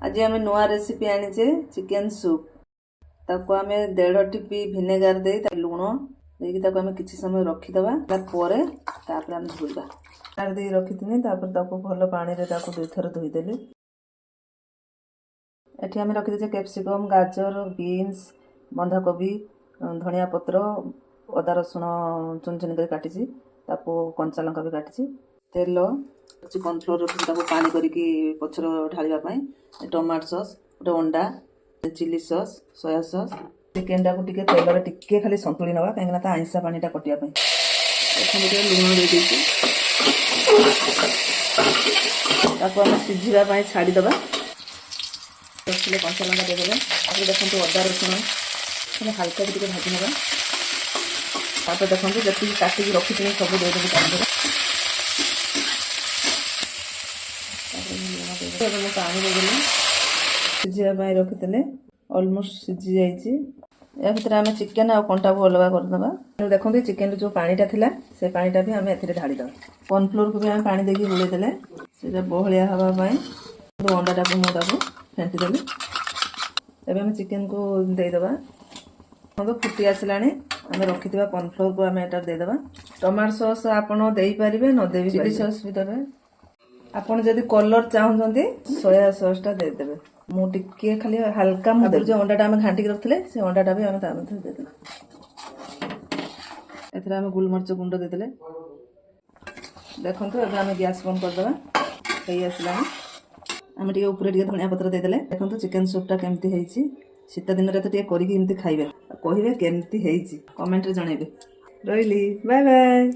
आज आम नुआ रेसिपी आनीचे चिकेन सूप ताको आम 1.5 टीपी भिनेगार दे लुण देकी ताको आम किछि समय रखिदबा तापर आम धोइबा तार दे रखिथिनी तापर ताको भलो पानी रे ताको 2 थर धोई देली। एठी आम रखि देजे कैप्सिकम गाजर बीन्स बंधाकोबी धनिया पत्र अदा रसुण चुन चुन कर काटिची ताको कंचा लंका भी काटिची तेल कॉर्नफ्लोर ताको पानी करके पछर ढालिबा पई टमाटो सॉस गोटे अंडा chilli sauce soya sauce chicken टाको टिके तेल रे टिके खाली संतुली नवा काहेकना ता आइंसा पानीटा कटिया पई एखन टिके लुण दे देछि ताको हम सिझिबा पई छाडी दबा तसले कंचा लंका दे देबे आगे देखंतु अदा रसुण खाली हल्का टिके भाजी नबा तापर देखंतु जति काटी रखि थिनी सब दे देबे पानी पानी देदेले सिझा रखी ऑलमोस्ट सिझी जाइए या भर आम चिकेन आ कंटा को अलग करदे देखते चिकेन जो पानीटा थिला से पानीटा भी आम ए ढालीद कॉर्नफ्लोर को भी आम पानी देकी गुड़ेदेले से बहलिया हाँपाई अंडाटा को मुझे फेंटीदेली एवं आम चिकेन को देदेबा तो फुटी आसला आम रखि कॉर्नफ्लोर को आम एटार देदेबा टमाटो सॉस आपड़ देपारे नदे चिली सॉस भी देवे आपन जदि कलर चाहते सोया सॉस टा दे देबे मु टिके खाली हल्का मु जो अंडाटा हम घांटी रखले से अंडाटा भी हम ता मध्ये दे देबे एथरा हम गुलमरच गुंड दे देले देखंतु एबे हम गैस बंद कर देबा कई आसला हम टिके ऊपर टिके धनिया पत्र दे देले देखंतु चिकेन सूप टा केमती हेछि शीत दिन रे तो टिके करिकि एमती खाइबे कहिबे केमती हेछि कमेंट रे जणैबे रहिली बाय बाय।